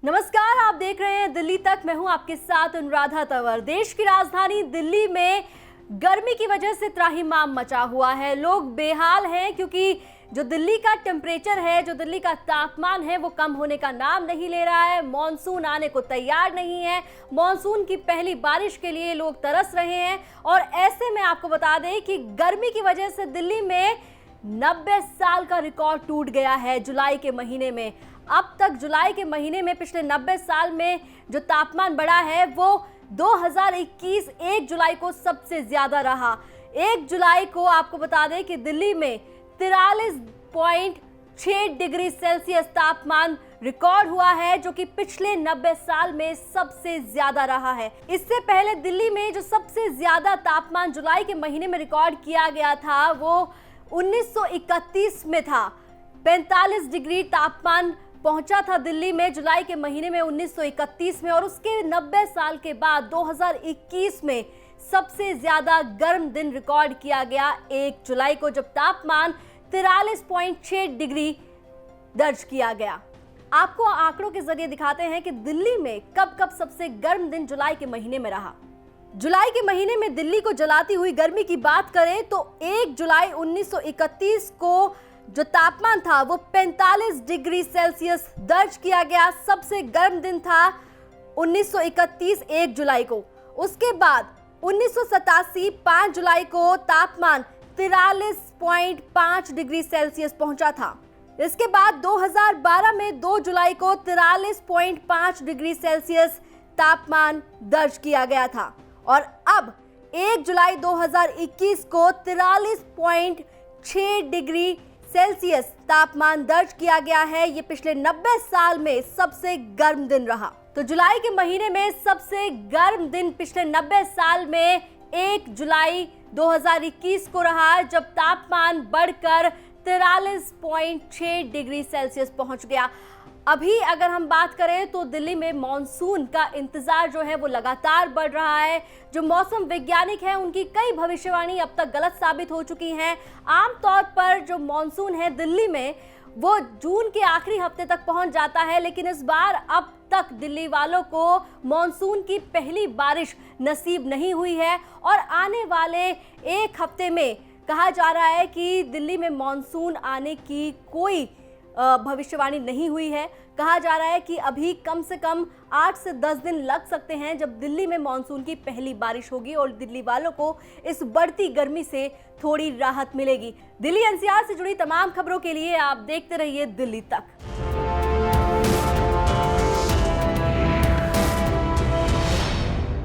नमस्कार, आप देख रहे हैं दिल्ली तक। मैं हूं आपके साथ अनुराधा तंवर। देश की राजधानी दिल्ली में गर्मी की वजह से त्राहिमाम मचा हुआ है। लोग बेहाल हैं क्योंकि जो दिल्ली का टेम्परेचर है, जो दिल्ली का तापमान है, वो कम होने का नाम नहीं ले रहा है। मॉनसून आने को तैयार नहीं है। मॉनसून की पहली बारिश के लिए लोग तरस रहे हैं और ऐसे में आपको बता दें कि गर्मी की वजह से दिल्ली में 90 साल का रिकॉर्ड टूट गया है। जुलाई के महीने में अब तक जुलाई के महीने में पिछले 90 साल में जो तापमान बढ़ा है वो 2021 1 जुलाई को सबसे ज्यादा रहा। 1 जुलाई को आपको बता दें कि दिल्ली में 43.6 डिग्री सेल्सियस तापमान रिकॉर्ड हुआ है, जो कि पिछले 90 साल में सबसे ज्यादा रहा है। इससे पहले दिल्ली में जो सबसे ज्यादा तापमान जुलाई के महीने में रिकॉर्ड किया गया था वो 1931 में था। 45 डिग्री तापमान पहुंचा था दिल्ली में जुलाई के महीने में 1931 में, और उसके 90 साल के बाद 2021 में सबसे ज्यादा गर्म दिन रिकॉर्ड किया गया 1 जुलाई को, जब तापमान 43.6 डिग्री दर्ज किया गया। आपको आंकड़ों के जरिए दिखाते हैं कि दिल्ली में कब कब सबसे गर्म दिन जुलाई के महीने में रहा। जुलाई के महीने में दिल्ली को जलाती हुई गर्मी की बात करें तो 1 जुलाई 1931 को जो तापमान था वो 45 डिग्री सेल्सियस दर्ज किया गया। सबसे गर्म दिन था 1931 1 जुलाई को। उसके बाद 1987 5 जुलाई को तापमान 43.5 डिग्री सेल्सियस पहुंचा था। इसके बाद 2012 में 2 जुलाई को 43.5 डिग्री सेल्सियस तापमान दर्ज किया गया था, और अब 1 जुलाई 2021 को 43.6 डिग्री सेल्सियस तापमान दर्ज किया गया है। ये पिछले 90 साल में सबसे गर्म दिन रहा। तो जुलाई के महीने में सबसे गर्म दिन पिछले 90 साल में 1 जुलाई 2021 को रहा, जब तापमान बढ़कर 43.6 डिग्री सेल्सियस पहुंच गया। अभी अगर हम बात करें तो दिल्ली में मॉनसून का इंतजार जो है वो लगातार बढ़ रहा है। जो मौसम वैज्ञानिक हैं उनकी कई भविष्यवाणी अब तक गलत साबित हो चुकी हैं। आमतौर पर जो मॉनसून है दिल्ली में वो जून के आखिरी हफ्ते तक पहुंच जाता है, लेकिन इस बार अब तक दिल्ली वालों को मॉनसून की पहली बारिश नसीब नहीं हुई है, और आने वाले एक हफ्ते में कहा जा रहा है कि दिल्ली में मॉनसून आने की कोई भविष्यवाणी नहीं हुई है। कहा जा रहा है कि अभी कम से कम 8 से 10 दिन लग सकते हैं जब दिल्ली में मॉनसून की पहली बारिश होगी और दिल्ली वालों को इस बढ़ती गर्मी से थोड़ी राहत मिलेगी। दिल्ली एनसीआर से जुड़ी तमाम खबरों के लिए आप देखते रहिए दिल्ली तक।